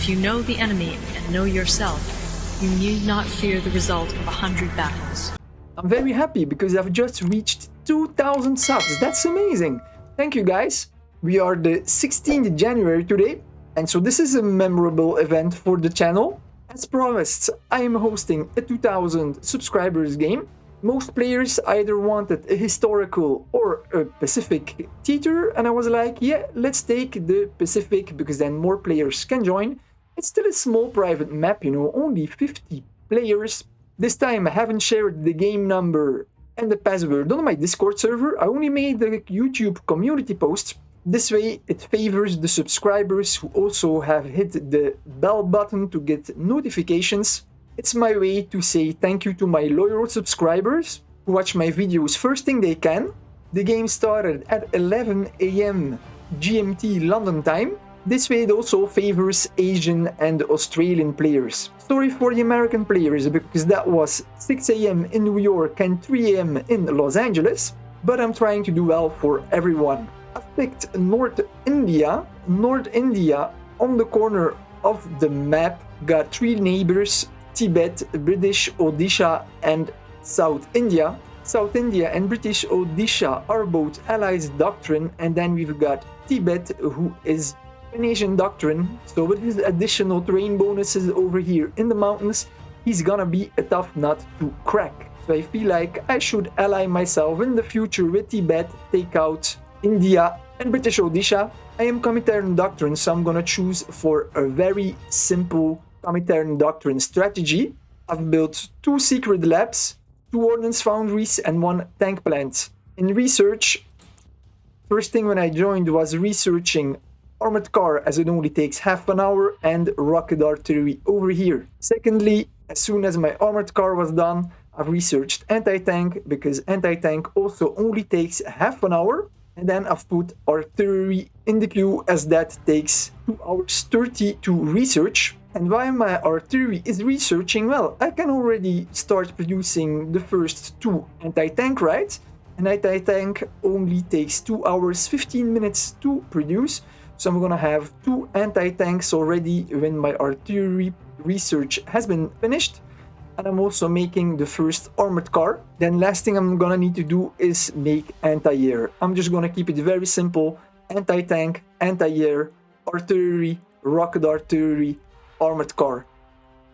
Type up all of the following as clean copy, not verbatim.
If you know the enemy and know yourself, you need not fear the result of 100 battles. I'm very happy because I've just reached 2,000 subs. That's amazing. Thank you guys. We are the 16th January today, and so this is a memorable event for the channel. As promised, I am hosting a 2,000 subscribers game. Most players either wanted a historical or a Pacific theater, and I was like, yeah, let's take the Pacific because then more players can join. It's still a small private map, you know, only 50 players. This time I haven't shared the game number and the password on my Discord server. I only made the YouTube community post. This way it favors the subscribers who also have hit the bell button to get notifications. It's my way to say thank you to my loyal subscribers who watch my videos first thing they can. The game started at 11 AM GMT London time. This way it also favors Asian and Australian players. Sorry for the American players because that was 6 AM in New York and 3 AM in Los Angeles. But I'm trying to do well for everyone. I've picked North India. North India on the corner of the map got 3 neighbors: Tibet, British Odisha and South India. South India and British Odisha are both allies doctrine, and then we've got Tibet, who is an Asian doctrine. So with his additional terrain bonuses over here in the mountains, he's gonna be a tough nut to crack. So I feel like I should ally myself in the future with Tibet, take out India and British Odisha. I am Comintern doctrine, so I'm gonna choose for a very simple Comintern doctrine strategy. I've built 2 secret labs, 2 ordnance foundries and 1 tank plant. In research, first thing when I joined was researching armored car, as it only takes half an hour, and rocket artillery over here. Secondly, as soon as my armored car was done, I've researched anti-tank because anti-tank also only takes half an hour. And then I've put artillery in the queue as that takes 2 hours 30 to research. And while my artillery is researching, well, I can already start producing the first 2 anti-tank raids. An anti-tank only takes 2 hours 15 minutes to produce. So I'm gonna have 2 anti-tanks already when my artillery research has been finished. And I'm also making the first armored car. Then last thing I'm gonna need to do is make anti-air. I'm just gonna keep it very simple. Anti-tank, anti-air, artillery, rocket artillery, armored car.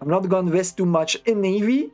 I'm not gonna invest too much in Navy.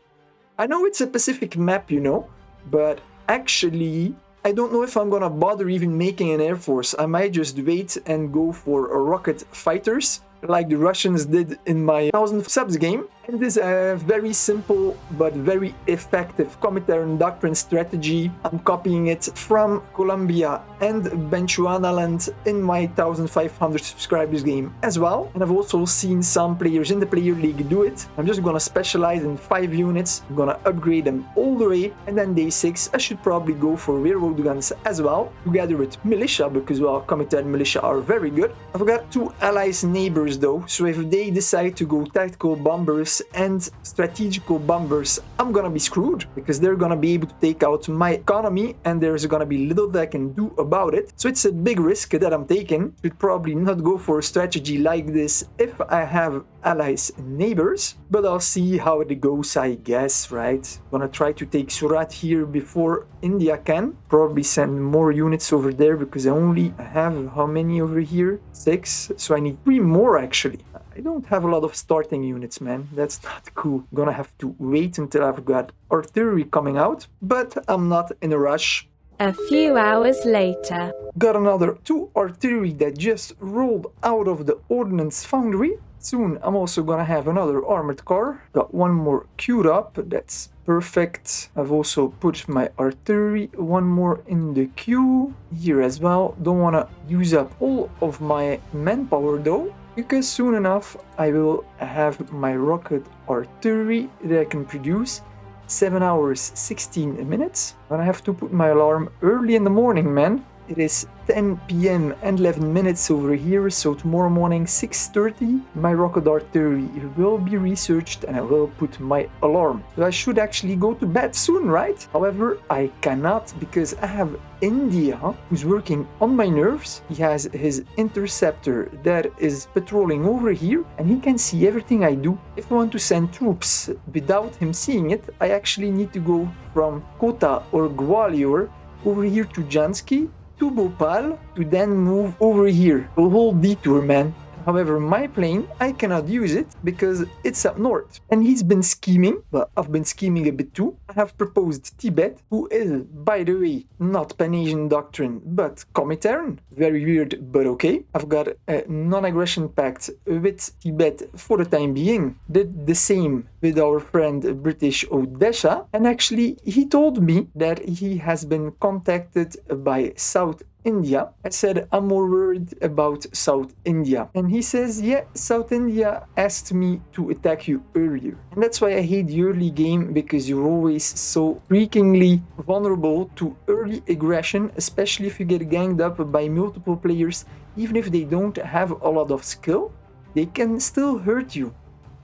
I know it's a Pacific map, you know, but actually I don't know if I'm gonna bother even making an Air Force. I might just wait and go for rocket fighters like the Russians did in my 1000 subs game. And this is a very simple but very effective Comintern doctrine strategy. I'm copying it from Colombia and Bechuanaland in my 1500 subscribers game as well. And I've also seen some players in the player league do it. I'm just gonna specialize in 5 units. I'm gonna upgrade them all the way. And then day 6, I should probably go for railroad guns as well, together with militia, because well, Comintern militia are very good. I've got 2 allies neighbors though, so if they decide to go tactical bombers and strategical bombers, I'm gonna be screwed because they're gonna be able to take out my economy and there's gonna be little that I can do about it. So it's a big risk that I'm taking. Should probably not go for a strategy like this if I have allies and neighbors, but I'll see how it goes, I guess, right? Gonna try to take Surat here before India can. Probably send more units over there because I only have how many over here? 6, so I need 3 more actually. I don't have a lot of starting units, man. That's not cool. Gonna have to wait until I've got artillery coming out, but I'm not in a rush. A few hours later. Got another 2 artillery that just rolled out of the ordnance foundry. Soon I'm also gonna have another armored car. Got 1 more queued up, that's perfect. I've also put my artillery 1 more in the queue here as well. Don't wanna use up all of my manpower though, because soon enough I will have my rocket artillery that I can produce. 7 hours 16 minutes. And I have to put my alarm early in the morning, man. it is 10 p.m. and 11 minutes over here, so tomorrow morning 6:30 my rocket artillery will be researched and I will put my alarm. So I should actually go to bed soon, right? However, I cannot because I have India who's working on my nerves. He has his interceptor that is patrolling over here and he can see everything I do. If I want to send troops without him seeing it, I actually need to go from Kota or Gwalior over here to Jansky to Bhopal to then move over here. A whole detour, man. However, my plane, I cannot use it because it's up north. And he's been scheming, but I've been scheming a bit too. I have proposed Tibet, who is, by the way, not Pan-Asian doctrine, but Comintern. Very weird, but okay. I've got a non-aggression pact with Tibet for the time being. Did the same with our friend British Odisha. And actually, he told me that he has been contacted by South India. I said, I'm more worried about South India. And he says, yeah, South India asked me to attack you earlier. And that's why I hate the early game, because you're always so freakingly vulnerable to early aggression, especially if you get ganged up by multiple players. Even if they don't have a lot of skill, they can still hurt you.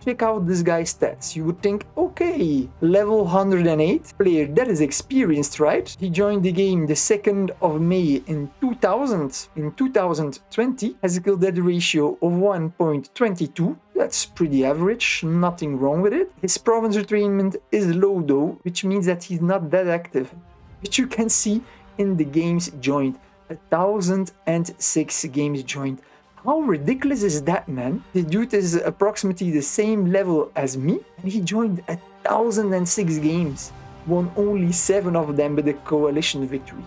Check out this guy's stats. You would think, okay, level 108, player that is experienced, right? He joined the game the 2nd of May in 2000. In 2020, has a kill death ratio of 1.22. That's pretty average, nothing wrong with it. His province retrainment is low though, which means that he's not that active. Which you can see in the games joined. 1006 games joined. How ridiculous is that, man? The dude is approximately the same level as me, and he joined 1006 games, won only 7 of them with a coalition victory.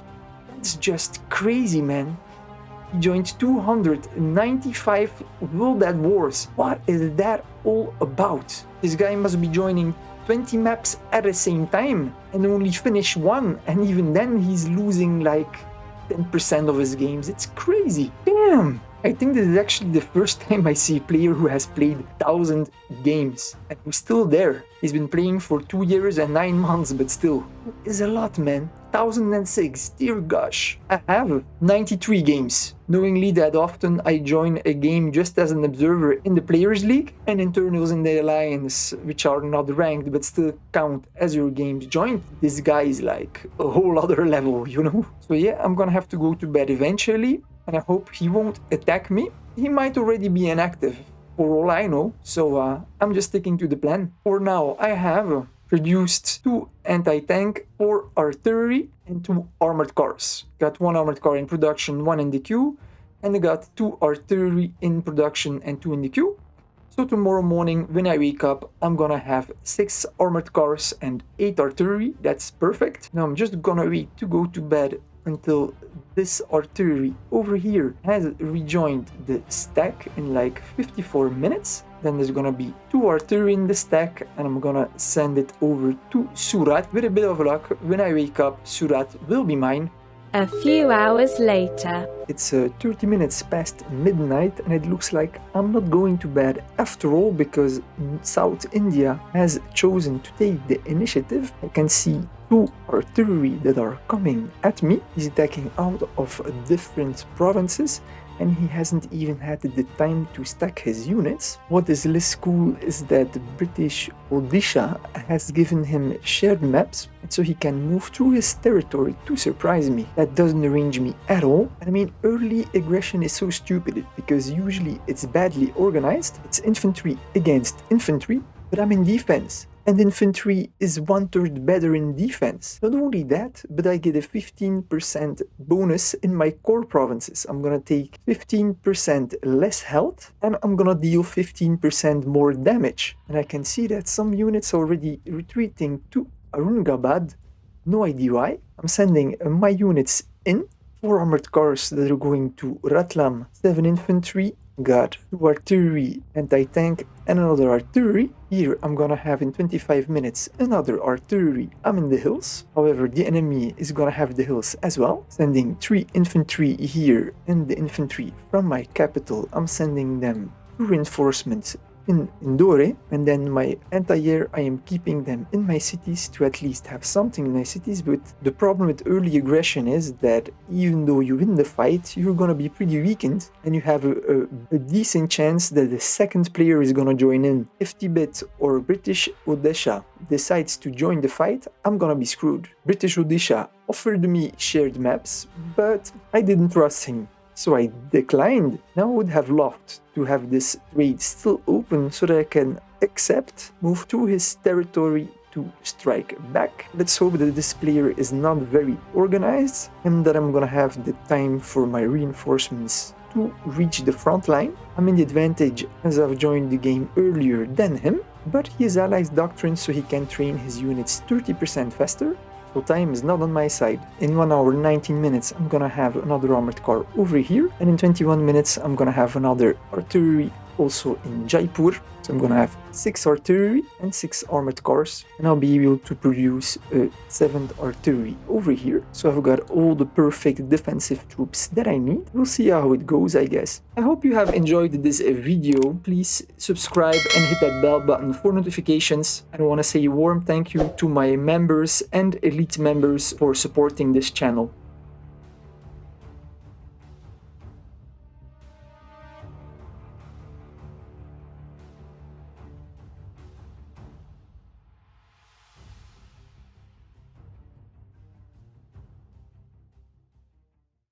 That's just crazy, man. He joined 295 World at Wars. What is that all about? This guy must be joining 20 maps at the same time and only finish one, and even then he's losing like 10% of his games. It's crazy. Damn! I think this is actually the first time I see a player who has played 1000 games and who's still there. He's been playing for 2 years and 9 months, but still, it's a lot, man. 1006, dear gosh. I have 93 games. Knowingly that often I join a game just as an observer in the Players League and internals in the Alliance, which are not ranked but still count as your games joined. This guy is like a whole other level, you know? So yeah, I'm gonna have to go to bed eventually, and I hope he won't attack me. He might already be inactive, for all I know, so I'm just sticking to the plan. For now, I have produced 2 anti-tank, 4 artillery, and 2 armored cars. Got 1 armored car in production, 1 in the queue, and I got 2 artillery in production and 2 in the queue. So tomorrow morning when I wake up, I'm gonna have 6 armored cars and 8 artillery. That's perfect. Now I'm just gonna wait to go to bed until this artillery over here has rejoined the stack in like 54 minutes. Then there's gonna be 2 artillery in the stack, and I'm gonna send it over to Surat. With a bit of luck, when I wake up, Surat will be mine. A few hours later. It's 30 minutes past midnight, and it looks like I'm not going to bed after all, because South India has chosen to take the initiative. I can see 2 artillery that are coming at me. He's attacking out of different provinces, and he hasn't even had the time to stack his units. What is less cool is that British Odisha has given him shared maps, and so he can move through his territory to surprise me. That doesn't arrange me at all. I mean, early aggression is so stupid because usually it's badly organized. It's infantry against infantry, but I'm in defense. And infantry is 1/3 better in defense. Not only that, but I get a 15% bonus in my core provinces. I'm gonna take 15% less health, and I'm gonna deal 15% more damage. And I can see that some units are already retreating to Aurangabad. No idea why. I'm sending my units in. 4 armored cars that are going to Ratlam, 7 infantry, got 2 artillery, anti-tank, and another artillery. Here I'm gonna have in 25 minutes another artillery. I'm in the hills. However, the enemy is gonna have the hills as well. Sending 3 infantry here, and the infantry from my capital, I'm sending them 2 reinforcements in Indore, and then my anti-air, I am keeping them in my cities to at least have something in my cities. But the problem with early aggression is that even though you win the fight, you're gonna be pretty weakened, and you have a decent chance that the second player is gonna join in. If Tibet or British Odisha decides to join the fight, I'm gonna be screwed. British Odisha offered me shared maps, but I didn't trust him, so I declined. Now I would have loved to have this trade still open so that I can accept, move to his territory to strike back. Let's hope that this player is not very organized and that I'm gonna have the time for my reinforcements to reach the front line. I'm in the advantage as I've joined the game earlier than him, but he has allies doctrine so he can train his units 30% faster. So time is not on my side. In 1 hour 19 minutes I'm gonna have another armored car over here, and in 21 minutes I'm gonna have another artillery also in Jaipur. So I'm gonna have 6 artillery and 6 armored cars, and I'll be able to produce a 7th artillery over here. So I've got all the perfect defensive troops that I need. We'll see how it goes, I guess. I hope you have enjoyed this video. Please subscribe and hit that bell button for notifications. I want to say a warm thank you to my members and elite members for supporting this channel.